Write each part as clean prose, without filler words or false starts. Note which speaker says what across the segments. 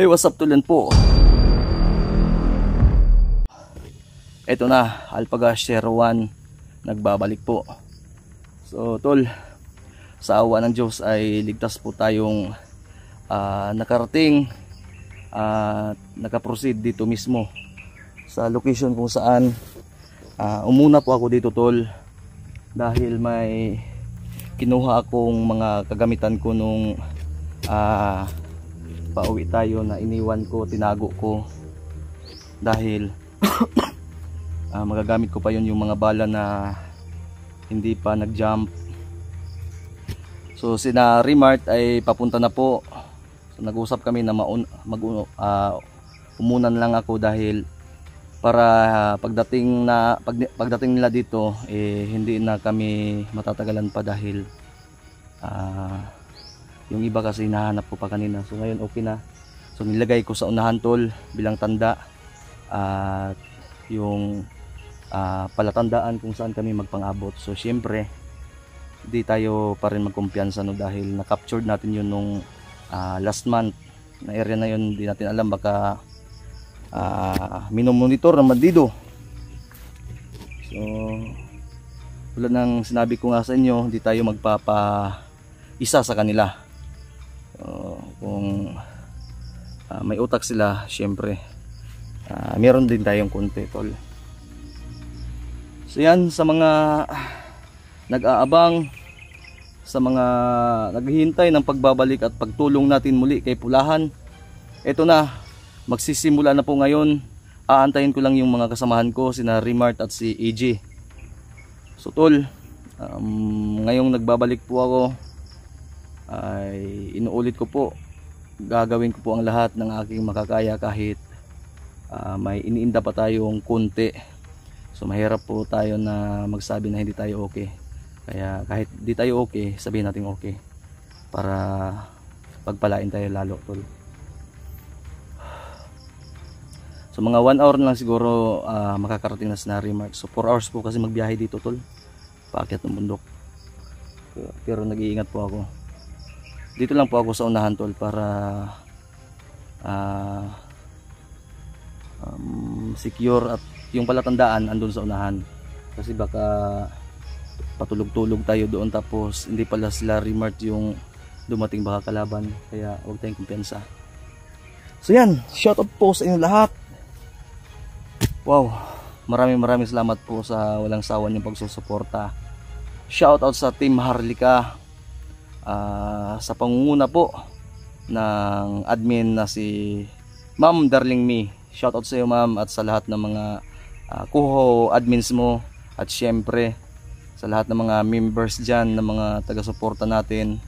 Speaker 1: Hey, what's up tulan po? Ito na, Alphagas 01 nagbabalik po. So tol, sa awa ng Diyos ay ligtas po tayong nakarating at nakaproceed dito mismo sa location kung saan umuna po ako dito tol, dahil may kinuha akong mga kagamitan ko nung pauwi tayo na iniwan ko, tinago ko dahil magagamit ko pa yun, yung mga bala na hindi pa nag-jump. So sina Remart ay papunta na po. So nag-usap kami na umunan lang ako dahil para pagdating nila dito hindi na kami matatagalan pa dahil yung iba kasi hinahanap ko pa kanina. So ngayon okay na. So nilagay ko sa unahan tol bilang tanda at yung palatandaan kung saan kami magpang-abot. So syempre di tayo pa rin magkumpiyansa no, dahil na-captured natin yun nung last month na area na yun. Di natin alam, baka minomonitor ng bandido. So tulad ng sinabi ko nga sa inyo, di tayo magpapa-isa sa kanila. Kung may utak sila, syempre meron din tayong konti tol. So yan, sa mga nag-aabang, sa mga naghihintay ng pagbabalik at pagtulong natin muli kay Pulahan, eto na, magsisimula na po ngayon. Aantayin ko lang yung mga kasamahan ko, sina Remart at si AJ. So tol, ngayong nagbabalik po ako ay inuulit ko po, gagawin ko po ang lahat ng aking makakaya kahit may iniinda pa tayong konti. So mahirap po tayo na magsabi na hindi tayo okay. Kaya kahit di tayo okay, sabihin natin okay para pagpalain tayo lalo tol. So mga 1 hour lang siguro makakarating na sa Remart. So 4 hours po kasi magbiyahe dito tol, paakyat ng bundok. Pero nag-iingat po ako. Dito lang po ako sa unahan tol para secure, at yung palatandaan andun sa unahan kasi baka patulog-tulog tayo doon tapos hindi pala sila Remart yung dumating, baka kalaban. Kaya huwag tayong kumpensa. So yan, shoutout po sa inyo lahat. Wow, maraming salamat po sa walang sawa niyong pagsusuporta. Shoutout sa Team Harlika, sa pangunguna po ng admin na si Ma'am Darling Me. Shoutout sa iyo ma'am, at sa lahat ng mga co-admins mo, at syempre sa lahat ng mga members dyan, ng mga taga-suporta natin,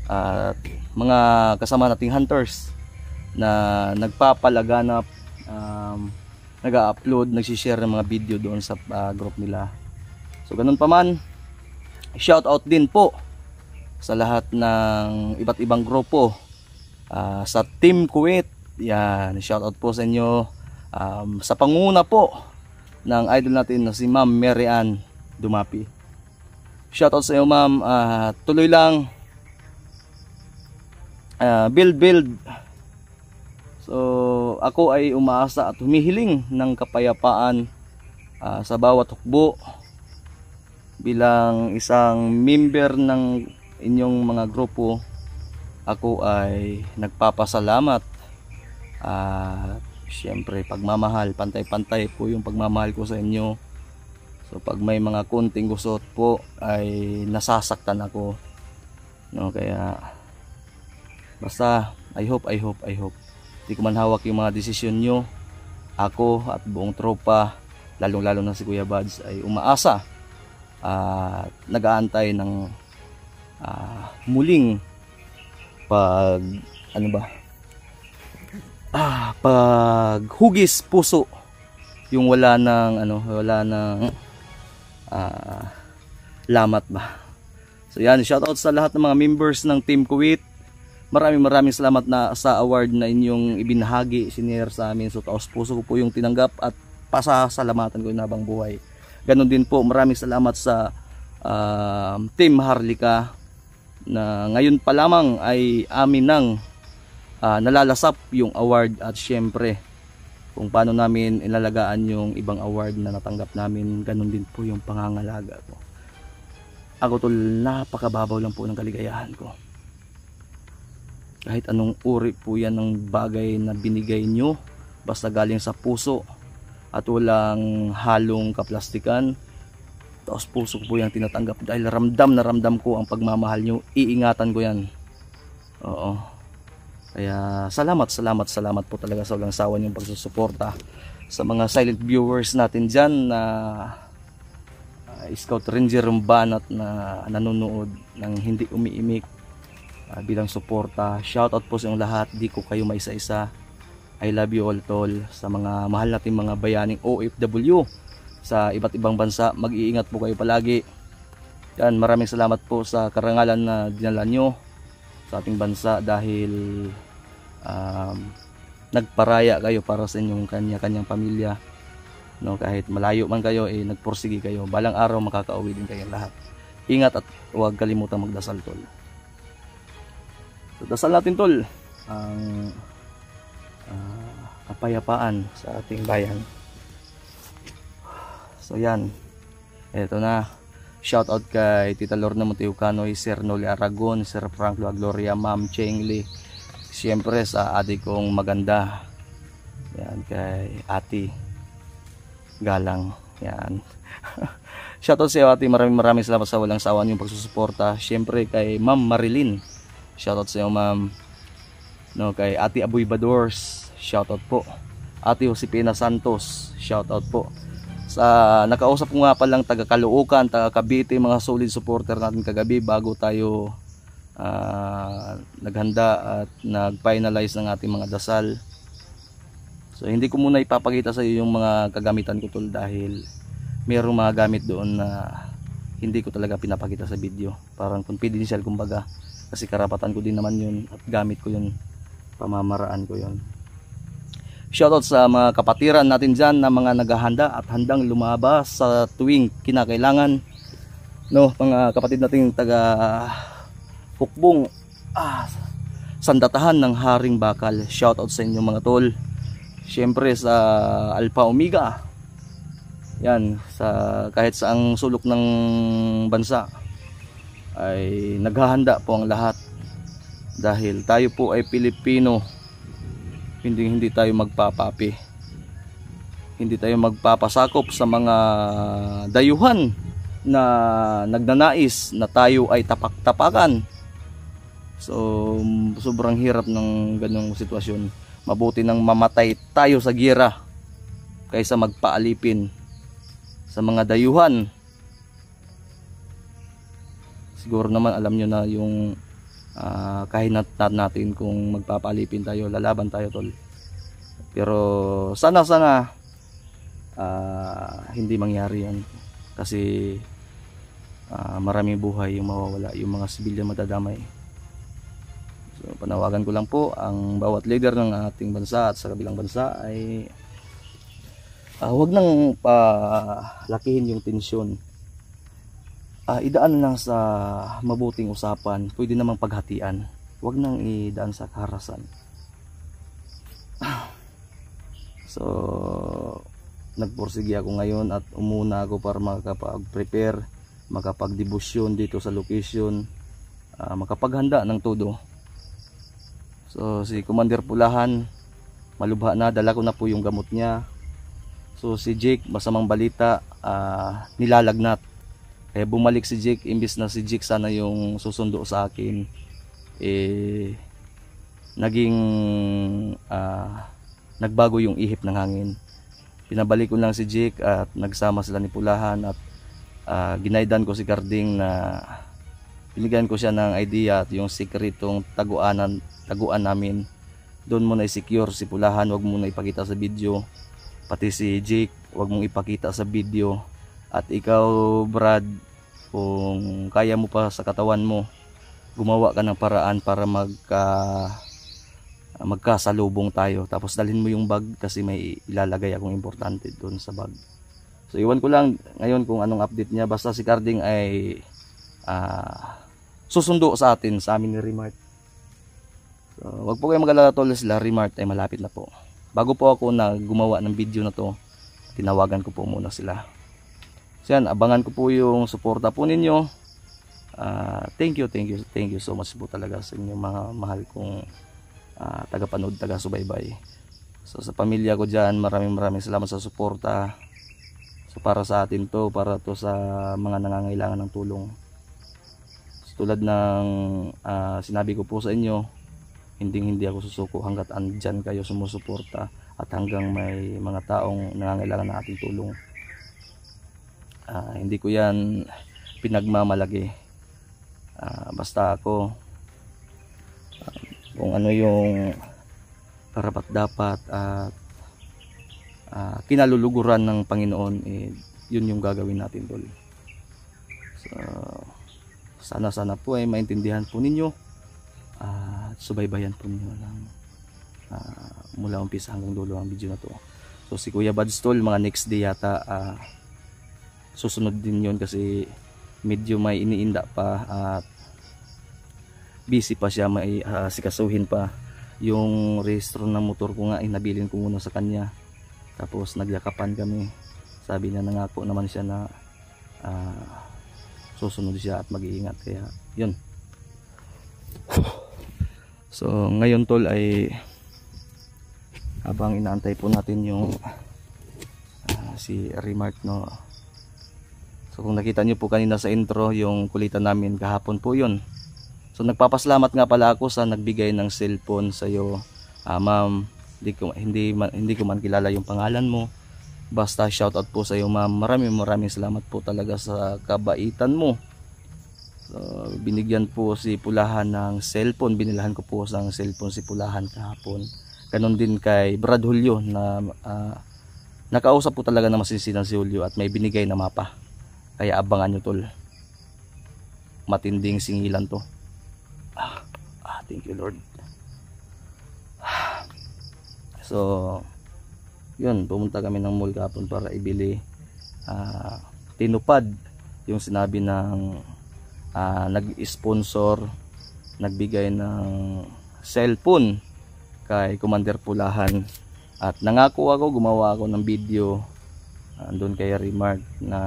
Speaker 1: at mga kasama nating hunters na nagpapalaganap, nag-upload, nagsishare ng mga video doon sa group nila. So ganun pa man, shoutout din po sa lahat ng iba't ibang grupo, sa Team Kuwait. Yan, shoutout po sa inyo, sa panguna po ng idol natin na si Ma'am Mary Ann Dumapi. Shoutout sa iyo ma'am, tuloy lang, build. So ako ay umaasa at humihiling ng kapayapaan sa bawat hukbo. Bilang isang member ng inyong mga grupo, ako ay nagpapasalamat at syempre pagmamahal, pantay-pantay po yung pagmamahal ko sa inyo. So pag may mga konting gusot po ay nasasaktan ako, no? Kaya basta I hope di ko man hawak yung mga desisyon nyo. Ako at buong tropa, lalong-lalo na si Kuya Buds, ay umaasa at nag-aantay ng muling paghugis puso, yung wala ng lamat ba. So yan, shoutout sa lahat ng mga members ng Team Kuwait. Maraming salamat na sa award na inyong ibinahagi, sinare sa amin. So taos puso ko po yung tinanggap at pasasalamatan ko yung habang buhay. Ganon din po, maraming salamat sa Team Harlika na ngayon pa lamang ay amin nang nalalasap yung award, at syempre kung paano namin ilalagaan yung ibang award na natanggap namin, ganun din po yung pangangalaga ko. Ako tol, napakababaw lang po ng kaligayahan ko. Kahit anong uri po yan ng bagay na binigay nyo, basta galing sa puso at walang halong kaplastikan, tapos puso ko po yung tinatanggap dahil ramdam na ramdam ko ang pagmamahal nyo. Iingatan ko yan. Oo. Kaya salamat po talaga sa walang sawa niyong pagsusuporta sa mga silent viewers natin dyan na Scout Ranger Banat na nanonood ng hindi umiimik bilang suporta. Shoutout po sa inyong lahat, di ko kayo maisa-isa. I love you all tol. Sa mga mahal nating mga bayaning OFW sa iba't ibang bansa, mag-iingat po kayo palagi. Yan, maraming salamat po sa karangalan na dinala nyo sa ating bansa dahil nagparaya kayo para sa inyong kanya-kanyang pamilya, no, kahit malayo man kayo, nagpursige kayo. Balang araw makakauwi din kayo lahat. Ingat at huwag kalimutang magdasal tol. So, dasal natin tol ang kapayapaan sa ating bayan. So yan, eto na. Shout out kay Tita Lorna Montejucanoy, Sir Noli Aragon, Sir Frank Gloria, Ma'am Cheng Lee. Siyempre sa ate kong maganda. Yan, kay Ate Galang. Yan. Shout out sa iyo ate, maraming salamat sa walang sawa niyong pagsusuporta. Siyempre kay Ma'am Marilyn. Shout out sa iyo ma'am. No, kay Ate Abuy Badors. Shout out po. Ate Josepina Santos. Shout out po. Sa nakausap ko nga palang taga Caloocan, taga Cavite, mga solid supporter natin kagabi bago tayo naghanda at nag-finalize ng ating mga dasal. So hindi ko muna ipapakita sa iyo yung mga kagamitan ko tol dahil mayroong mga gamit doon na hindi ko talaga pinapakita sa video. Parang confidential kumbaga kasi karapatan ko din naman yun at gamit ko yun, pamamaraan ko yun. Shoutout sa mga kapatiran natin dyan na mga naghahanda at handang lumabas sa tuwing kinakailangan. No, mga kapatid nating taga Hukbong, Sandatahan ng Haring Bakal. Shoutout sa inyo mga tol. Siyempre sa Alpha Omega. Yan, sa kahit saang sulok ng bansa ay naghahanda po ang lahat. Dahil tayo po ay Pilipino. Hindi tayo magpapapi. Hindi tayo magpapasakop sa mga dayuhan na nagnanais na tayo ay tapak-tapakan. So sobrang hirap ng ganung sitwasyon. Mabuti nang mamatay tayo sa giyera kaysa magpaalipin sa mga dayuhan. Siguro naman alam nyo na yung kahinat natin kung magpapalipin tayo, lalaban tayo tol. Pero sana hindi mangyari yan kasi maraming buhay yung mawawala, yung mga sibilyan madadamay. So panawagan ko lang po ang bawat leader ng ating bansa at sa kabilang bansa ay huwag nang lakihin yung tensyon. Idaan lang sa mabuting usapan, pwede namang paghatian. Huwag nang idaan sa kaharasan. So, nagpursige ako ngayon at umuna ako para makapag-prepare, makapag-debosyon dito sa location, makapaghanda ng todo. So, si Commander Pulahan, malubha na, dala ko na po yung gamot niya. So, si Jake, masamang balita, nilalagnat. Kaya bumalik si Jake, imbis na si Jake sana yung susundo sa akin, naging nagbago yung ihip ng hangin. Pinabalik ko lang si Jake at nagsama sila ni Pulahan at ginaidan ko si Carding na binigyan ko siya ng idea at yung sikretong taguan namin. Doon mo na i-secure si Pulahan, wag mo na ipakita sa video. Pati si Jake, wag mong ipakita sa video. At ikaw Brad, kung kaya mo pa sa katawan mo, gumawa ka ng paraan para magkasalubong tayo. Tapos dalhin mo yung bag kasi may ilalagay akong importante doon sa bag. So iwan ko lang ngayon kung anong update niya. Basta si Carding ay susundo sa amin ni Remart. So So, wag po kayong mag-alala tol, sila Remart ay malapit na po. Bago po ako na gumawa ng video na to, tinawagan ko po muna sila. So yan, abangan ko po yung suporta po ninyo. Thank you so much po talaga sa inyong mga mahal kong tagapanood, taga-subaybay. So sa pamilya ko dyan, maraming salamat sa suporta. So para sa atin to, para to sa mga nangangailangan ng tulong. So, tulad ng sinabi ko po sa inyo, hindi ako susuko hanggat andyan kayo sumusuporta at hanggang may mga taong nangangailangan ng ating tulong. Hindi ko yan pinagmamalagi. Basta ako kung ano yung karapat dapat at kinaluluguran ng Panginoon, yun yung gagawin natin tol. So, sana po ay maintindihan po ninyo at subaybayan po ninyo lang mula umpisa hanggang dulo ang video na to. So si Kuya Bads tol, mga next day yata susunod din yun kasi medyo may iniinda pa at busy pa siya, may sikasuhin pa yung rehistro ng motor ko nga, nabilin ko muna sa kanya, tapos nagyakapan kami. Sabi niya nangako naman siya na susunod siya at mag-iingat, kaya yun. So ngayon tol ay habang inaantay po natin yung si Remart, no. So kung nakita nyo po kanina sa intro yung kulitan namin kahapon po yun. So nagpapasalamat nga pala ako sa nagbigay ng cellphone sa iyo, ma'am. Hindi ko man kilala yung pangalan mo, basta shoutout po sa iyo ma'am. Maraming salamat po talaga sa kabaitan mo. So, binigyan po si Pulahan ng cellphone, binilahan ko po ng cellphone si Pulahan kahapon. Ganon din kay Brad Julio na nakausap po talaga na masisinan si Julio at may binigay na mapa. Kaya abangan nyo tol, matinding singilan to. Thank you Lord. So yun, pumunta kami ng mall kahapon para ibili. Tinupad yung sinabi ng nag-sponsor, nagbigay ng cellphone kay Commander Pulahan, at nangako ako, gumawa ako ng video andun kay Remart na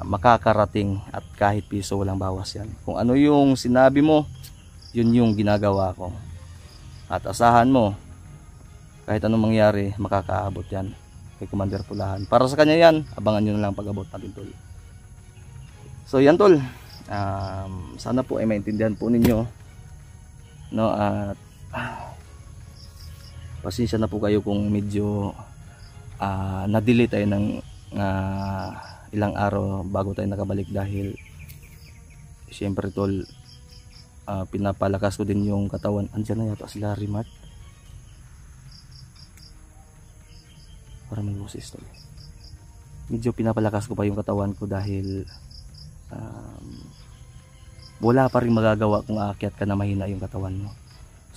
Speaker 1: makakarating at kahit piso walang bawas yan. Kung ano yung sinabi mo, yun yung ginagawa ko, at asahan mo kahit anong mangyari makakaabot yan kay Commander Pulahan. Para sa kanya yan, abangan nyo na lang pag-abot natin tol. So yan tol, sana po ay maintindihan po ninyo, no, at pasensya na po kayo kung medyo na-delay tayo ng ilang araw bago tayo nakabalik, dahil syempre tol, pinapalakas ko din yung katawan. Andyan na yata sila Remart, para may boses tol. Medyo pinapalakas ko pa yung katawan ko dahil wala pa rin magagawa kung aakyat ka na mahina yung katawan mo.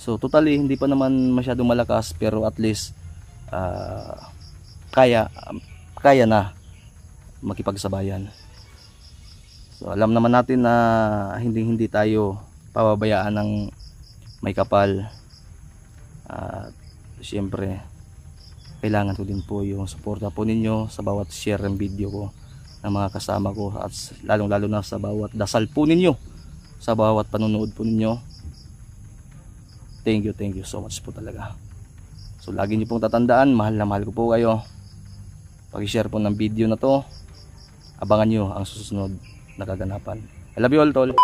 Speaker 1: So totally hindi pa naman masyadong malakas, pero at least kaya na makipagsabayan. So alam naman natin na hindi tayo pababayaan ng may kapal. Siyempre kailangan ko din po yung suporta po ninyo sa bawat share ng video ko ng mga kasama ko, at lalong lalo na sa bawat dasal po ninyo, sa bawat panonood po ninyo. Thank you so much po talaga. So lagi niyo pong tatandaan, mahal na mahal ko po kayo. Pag-share po ng video na to, abangan nyo ang susunod na kaganapan. I love you all tol.